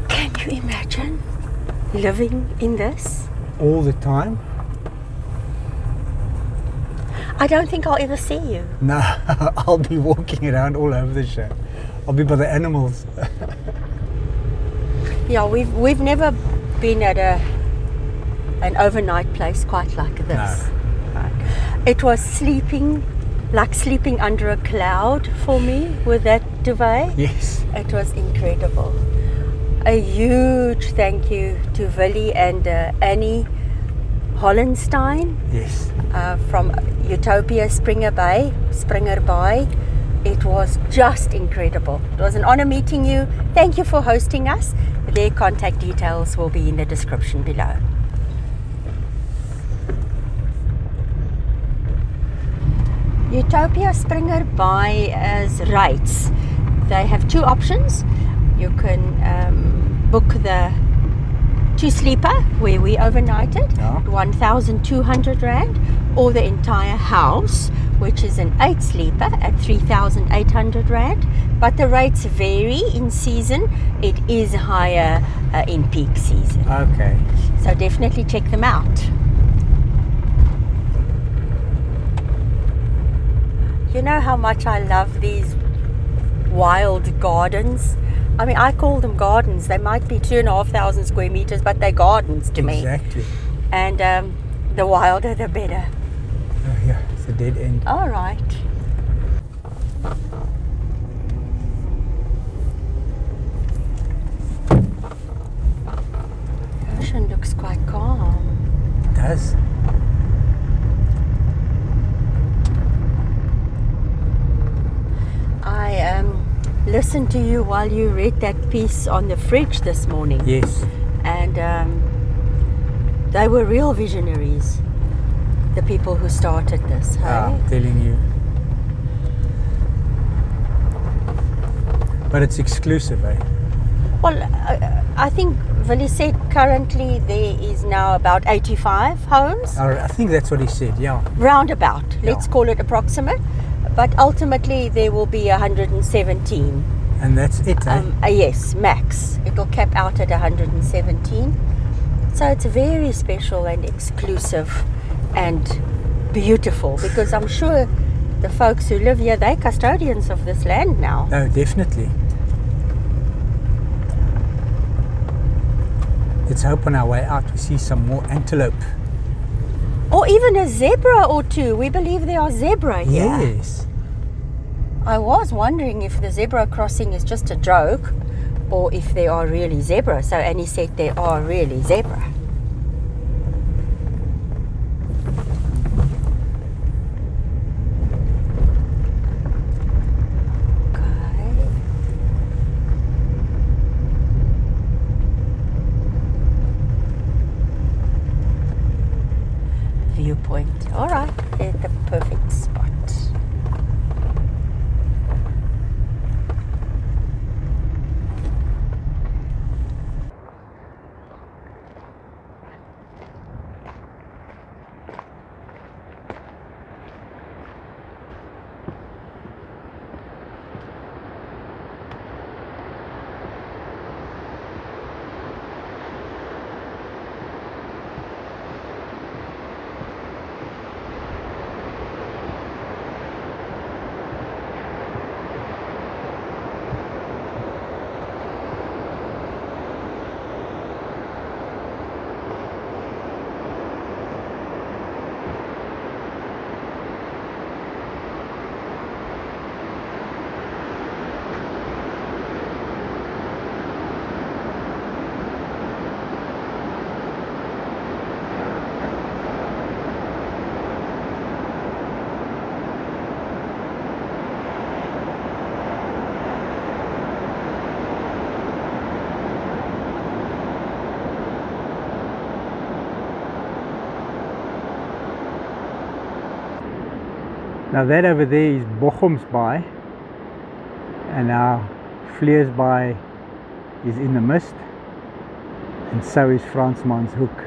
Can you imagine living in this? All the time? I don't think I'll ever see you. No, I'll be walking around all over the show. I'll be by the animals. Yeah, we've never been at an overnight place quite like this. No. Right. It was like sleeping under a cloud for me with that duvet. Yes. It was incredible. A huge thank you to Willie and Annie Hollenstein. Yes. From Utopia Springerbaai. It was just incredible. It was an honor meeting you. Thank you for hosting us. Their contact details will be in the description below. Utopia Springerbaai as rates. They have 2 options. You can book the 2-sleeper where we overnighted, Yeah. 1,200 Rand, or the entire house, which is an 8-sleeper at 3,800 Rand. But the rates vary in season. It is higher in peak season. Okay. So definitely check them out. You know how much I love these wild gardens? I mean, I call them gardens. They might be 2,500 square meters, but they're gardens to me. Exactly. and the wilder the better. Oh yeah, it's a dead end. All right. The ocean looks quite calm. It does. I listened to you while you read that piece on the fridge this morning. Yes. And they were real visionaries, the people who started this. Hey? I'm telling you. But it's exclusive, eh? Well, I think Willie said currently there is now about 85 homes. I think that's what he said, yeah. Roundabout, Yeah. let's call it approximate. But ultimately there will be 117. And that's it, eh? Yes, max. It'll cap out at 117. So it's very special and exclusive and beautiful, because I'm sure the folks who live here, they're custodians of this land now. Oh, definitely. Let's hope on our way out we see some more antelope. Or even a zebra or two. We believe there are zebra here. Yes. I was wondering if the zebra crossing is just a joke or if they are really zebra. So Annie said they are really zebra. Okay. Viewpoint. All right, at the perfect spot. Now that over there is Boggomsbaai, and our Vleesbaai is in the mist, and so is Fransmanshoek.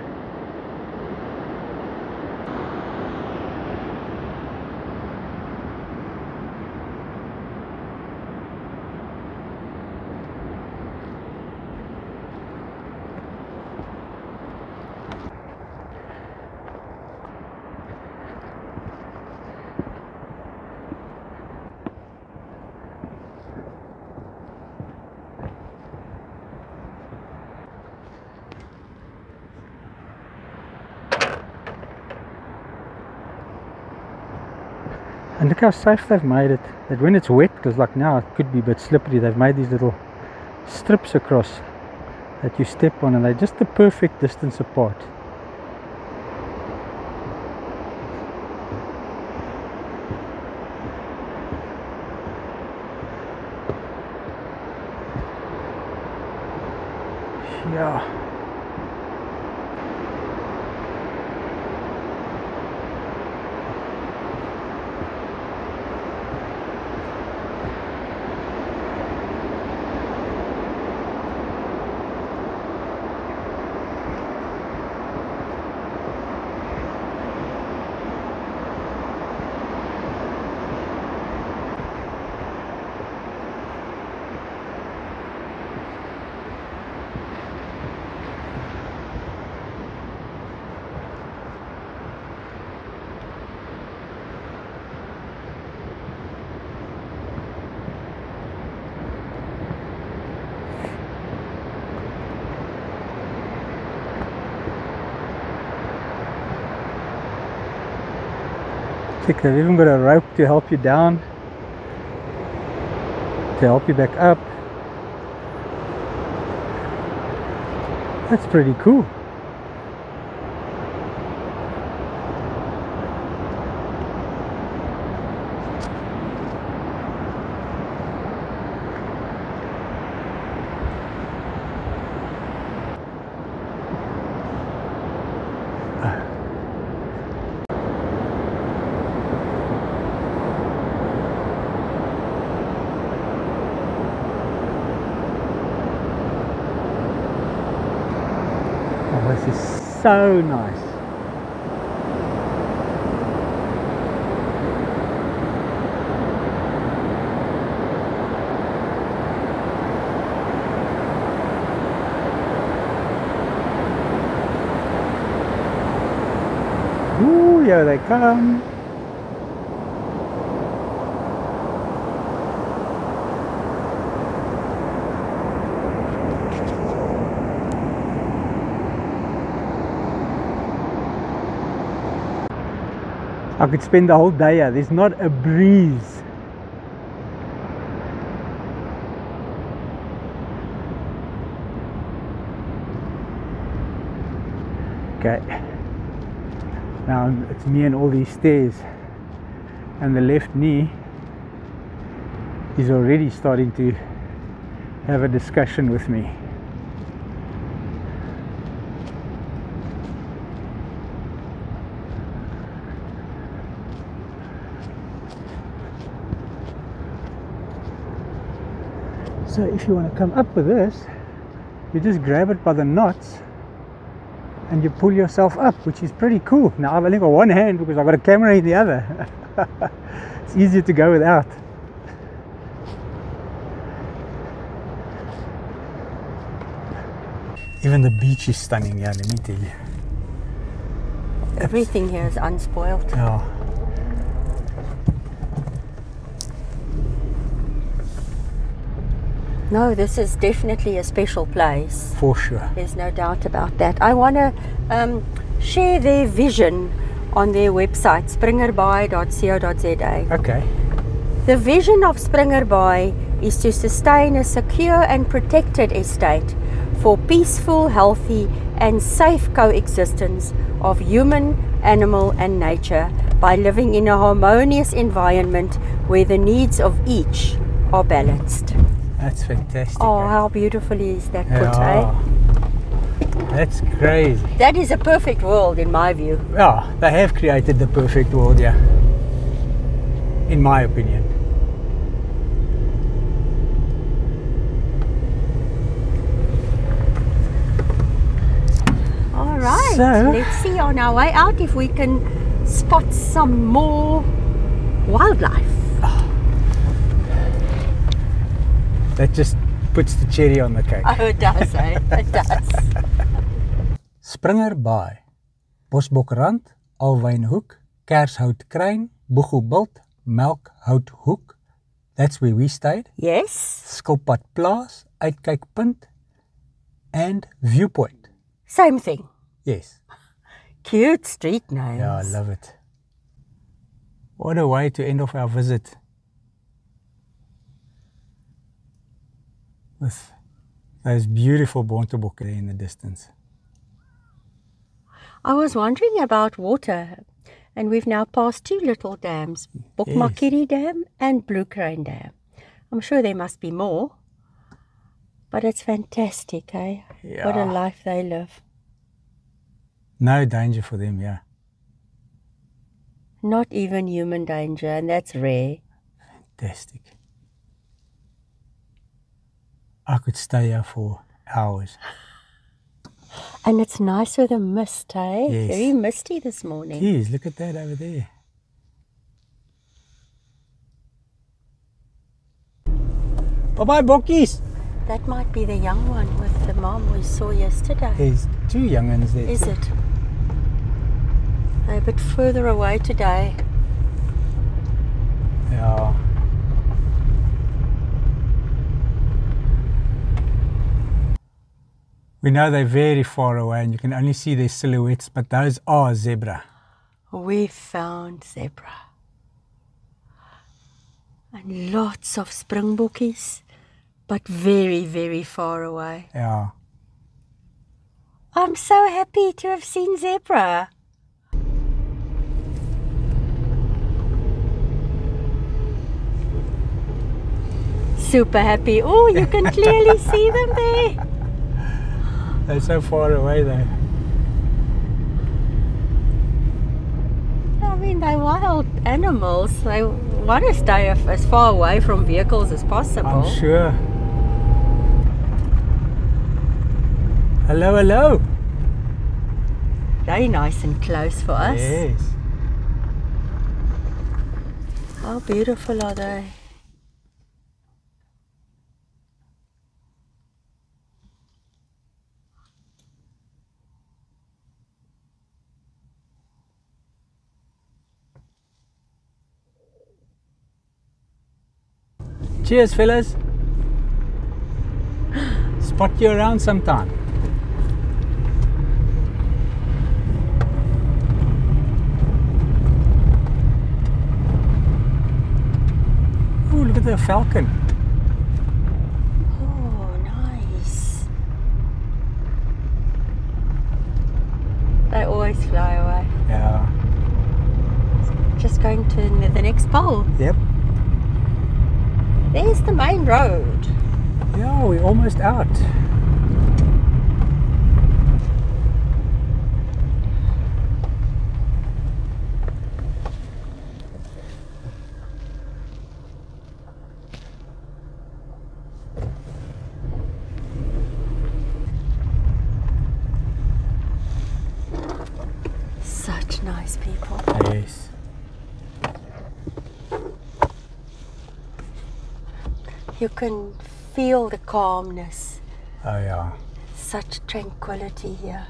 And look how safe they've made it, that when it's wet, because like now it could be a bit slippery, they've made these little strips across that you step on, and they're just the perfect distance apart. Yeah. Check, they've even got a rope to help you down, to help you back up. That's pretty cool. This is so nice. Ooh, here they come. I could spend the whole day here. There's not a breeze. Okay. Now it's me and all these stairs. And the left knee is already starting to have a discussion with me. So if you want to come up with this, you just grab it by the knots and you pull yourself up, which is pretty cool. Now I've only got one hand because I've got a camera in the other. It's easier to go without. Even the beach is stunning here, let me tell you. Everything here is unspoiled. Yeah. No, this is definitely a special place. For sure. There's no doubt about that. I want to share their vision on their website, springerbaai.co.za. Okay. The vision of Springerbaai is to sustain a secure and protected estate for peaceful, healthy and safe coexistence of human, animal and nature by living in a harmonious environment where the needs of each are balanced. That's fantastic. Oh, eh? how beautifully is that put, Yeah. eh? That's crazy. That is a perfect world in my view. Yeah, they have created the perfect world, yeah. In my opinion. All right, So- let's see on our way out if we can spot some more wildlife. That just puts the cherry on the cake. Oh, it does, eh? It does. Springerbaai, Bosbokrand, Alwynhoek, Kershoutkruin, Boggomsbaai, Melkhouthoek. That's where we stayed. Yes. Skilpadplaas, Uitkykpunt, and Viewpoint. Same thing. Yes. Cute street names. Yeah, I love it. What a way to end off our visit. With those beautiful bontebokken there in the distance. I was wondering about water, and we've now passed two little dams, Bokmakiri Dam and Blue Crane Dam. I'm sure there must be more, but it's fantastic, eh? Yeah. What a life they live. No danger for them, yeah. Not even human danger, and that's rare. Fantastic. I could stay here for hours. And it's nice with a mist, eh? Yes. Very misty this morning. Geez, look at that over there. Bye-bye, bokkies. That might be the young one with the mom we saw yesterday. There's two young ones there. Is it? They're a bit further away today. Yeah. We know they're very far away and you can only see their silhouettes, but those are zebra. We found zebra. And lots of springbokkies, but very, very far away. Yeah. I'm so happy to have seen zebra. Super happy. Oh, you can clearly see them there. They're so far away though. I mean, they're wild animals. They want to stay as far away from vehicles as possible. I'm sure. Hello, hello. Very nice and close for us. Yes. How beautiful are they? Cheers, fellas. Spot you around sometime. Oh, look at the falcon. Oh, nice. They always fly away. Yeah. Just going to the next pole. Yep. There's the main road. Yeah, we're almost out. Such nice people. Yes. You can feel the calmness. Oh yeah. Such tranquility here.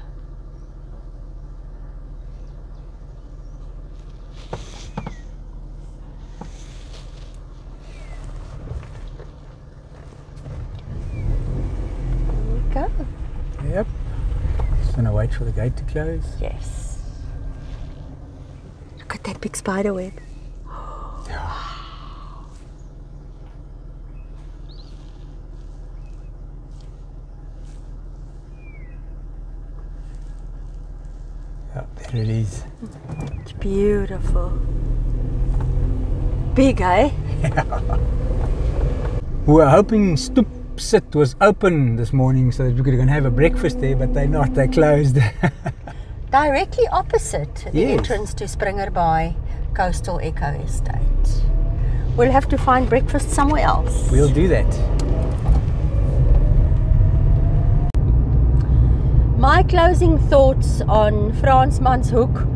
Here we go. Yep. Just gonna wait for the gate to close. Yes. Look at that big spider web. Yeah. Yeah, there it is. It's beautiful. Big, eh? We were hoping Stoep Sit was open this morning so that we could go and have a breakfast there, but they're not, they're closed. Directly opposite the Yes. entrance to Springerbaai Coastal Eco Estate. We'll have to find breakfast somewhere else. We'll do that. My closing thoughts on Fransmanshoek,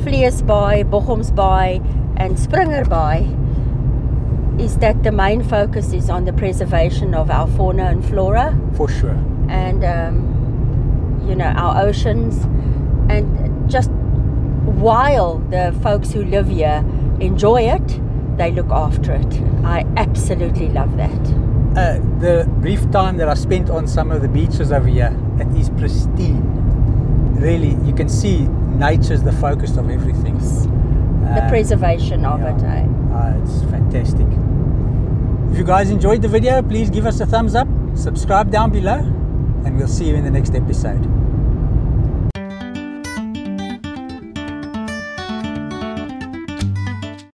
Vleesbaai, Boggomsbaai and Springerbaai is that the main focus is on the preservation of our fauna and flora For sure. and you know, our oceans, and just while the folks who live here enjoy it, they look after it. I absolutely love that. The brief time that I spent on some of the beaches over here, it is pristine. Really, you can see nature's the focus of everything. The preservation of yeah. it, eh? It's fantastic. If you guys enjoyed the video, please give us a thumbs up, subscribe down below, and we'll see you in the next episode.